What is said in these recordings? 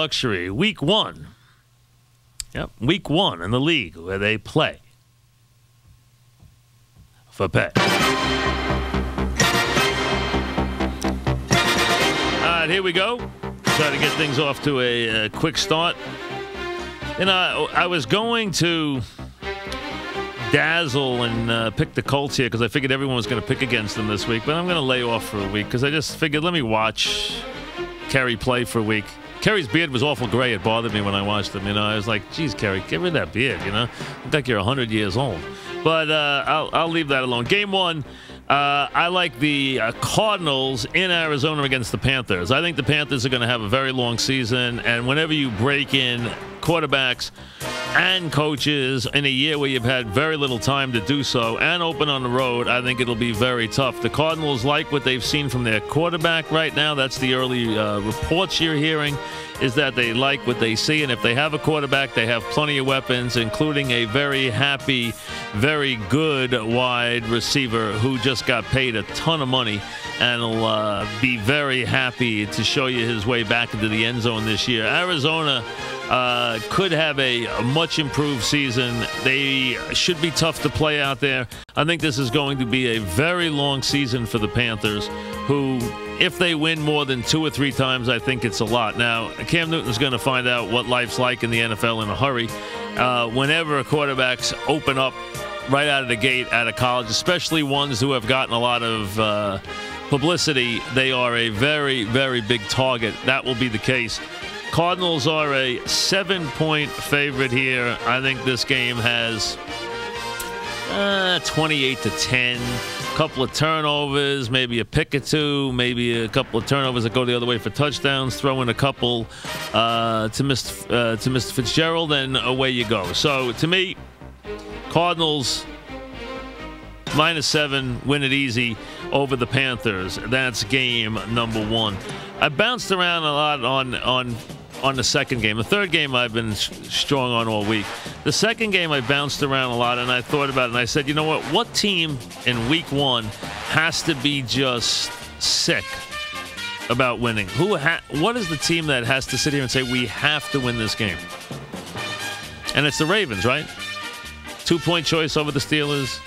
Luxury, week 1. Yep, week 1 in the league where they play for pay. All right, here we go. Try to get things off to a quick start. And I was going to dazzle and pick the Colts here because I figured everyone was going to pick against them this week, but I'm going to lay off for a week because I just figured let me watch Kerry play for a week. Kerry's beard was awful gray. It bothered me when I watched him. I was like, geez, Kerry, get rid of that beard, Look like you're 100 years old. But I'll leave that alone. Game 1, I like the Cardinals in Arizona against the Panthers. I think the Panthers are going to have a very long season, and whenever you break in quarterbacks and coaches in a year where you've had very little time to do so and open on the road, I think it'll be very tough. The Cardinals like what they've seen from their quarterback right now. That's the early reports you're hearing, is that they like what they see. And if they have a quarterback, they have plenty of weapons, including a very happy, very good wide receiver who just got paid a ton of money and will be very happy to show you his way back into the end zone this year. Arizona could have a much improved season. They should be tough to play out there. I think this is going to be a very long season for the Panthers, who, if they win more than 2 or 3 times, I think it's a lot. Now, Cam Newton's going to find out what life's like in the NFL in a hurry. Whenever quarterbacks open up right out of the gate out of college, especially ones who have gotten a lot of publicity, they are a very, very big target. That will be the case. Cardinals are a 7-point favorite here. I think this game has 28-10. A couple of turnovers, maybe a pick or two, maybe a couple of turnovers that go the other way for touchdowns. Throw in a couple to Mr. Fitzgerald, and away you go. So to me, Cardinals -7, win it easy over the Panthers. That's game number 1. I bounced around a lot on the second game. The third game I've been strong on all week. The second game I bounced around a lot, and I thought about it, and I said, you know what team in week 1 has to be just sick about winning? What is the team that has to sit here and say, we have to win this game? And it's the Ravens, right? 2-point choice over the Steelers.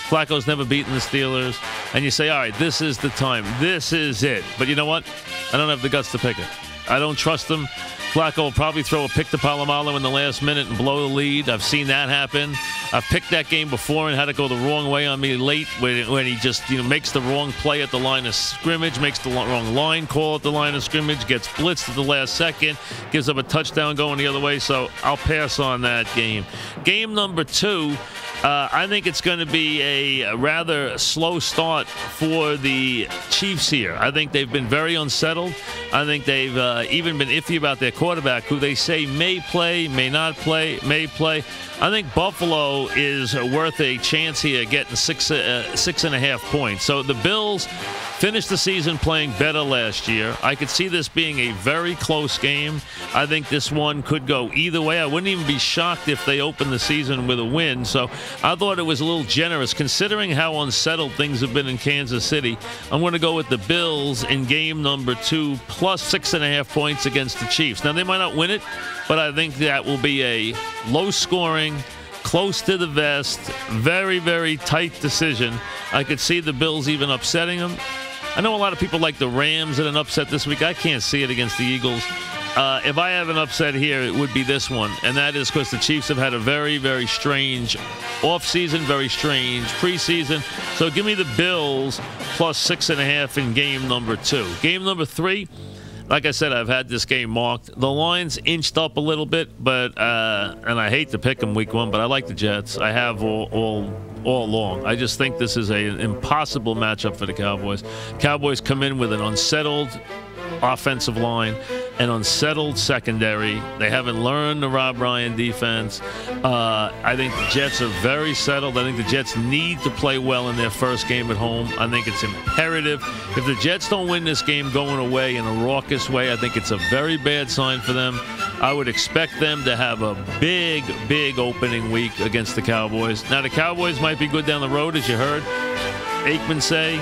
Flacco's never beaten the Steelers. And you say, all right, this is the time. This is it. But you know what? I don't have the guts to pick it. I don't trust them. Flacco will probably throw a pick to Palomalo in the last minute and blow the lead. I've seen that happen. I've picked that game before and had it go the wrong way on me late when he just makes the wrong play at the line of scrimmage, makes the wrong line call at the line of scrimmage, gets blitzed at the last second, gives up a touchdown going the other way. So I'll pass on that game. Game number 2. I think it's going to be a rather slow start for the Chiefs here. I think they've been very unsettled. I think they've even been iffy about their quarterback, who they say may play, may not play, may play. I think Buffalo is worth a chance here, getting 6.5 points. So the Bills finished the season playing better last year. I could see this being a very close game. I think this one could go either way. I wouldn't even be shocked if they opened the season with a win. So I thought it was a little generous considering how unsettled things have been in Kansas City. I'm going to go with the Bills in game number 2 plus 6.5 points against the Chiefs. Now, they might not win it, but I think that will be a low-scoring, close to the vest, very, very tight decision. I could see the Bills even upsetting them. I know a lot of people like the Rams in an upset this week. I can't see it against the Eagles. If I have an upset here, it would be this one, and that is because the Chiefs have had a very, very strange offseason, very strange preseason. So give me the Bills plus 6.5 in game number 2. Game number 3, like I said, I've had this game marked. The line's inched up a little bit, but and I hate to pick them week 1, but I like the Jets. I have all along. I just think this is an impossible matchup for the Cowboys. Cowboys come in with an unsettled offensive line, an unsettled secondary. They haven't learned the Rob Ryan defense. I think the Jets are very settled. I think the Jets need to play well in their first game at home. I think it's imperative. If the Jets don't win this game going away in a raucous way, I think it's a very bad sign for them. I would expect them to have a big, big opening week against the Cowboys. Now, the Cowboys might be good down the road, as you heard Aikman say,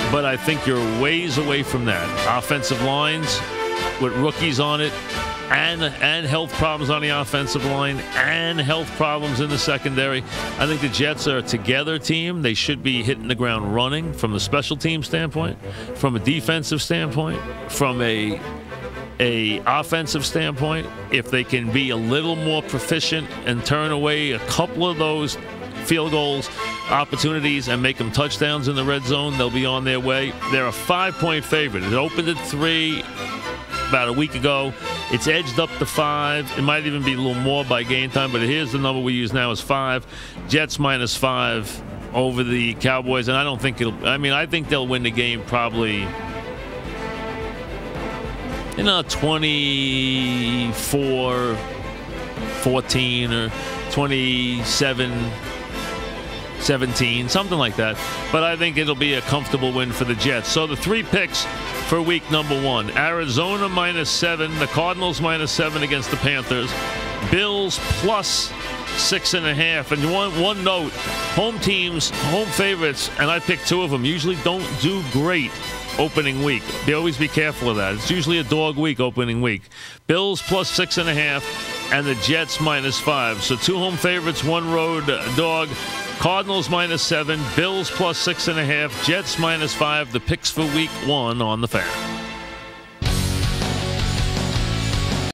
but I think you're ways away from that. Offensive lines with rookies on it, and health problems on the offensive line and health problems in the secondary. I think the Jets are a together team. They should be hitting the ground running from a special team standpoint, from a defensive standpoint, from a offensive standpoint. If they can be a little more proficient and turn away a couple of those field goals opportunities and make them touchdowns in the red zone, they'll be on their way. They're a 5-point favorite. It opened at 3 about a week ago. It's edged up to 5. It might even be a little more by game time, but here's the number we use now is 5. Jets -5 over the Cowboys, and I don't think I think they'll win the game probably 24-14 or 27-17, something like that. But I think it'll be a comfortable win for the Jets. So the 3 picks for week number 1. Arizona -7. The Cardinals -7 against the Panthers. Bills +6.5. And one note, home teams, home favorites, and I picked 2 of them, usually don't do great opening week. Always be careful of that. It's usually a dog week opening week. Bills +6.5 and the Jets -5. So 2 home favorites, 1 road dog. Cardinals -7, Bills +6.5, Jets -5. The picks for week 1 on the Fan.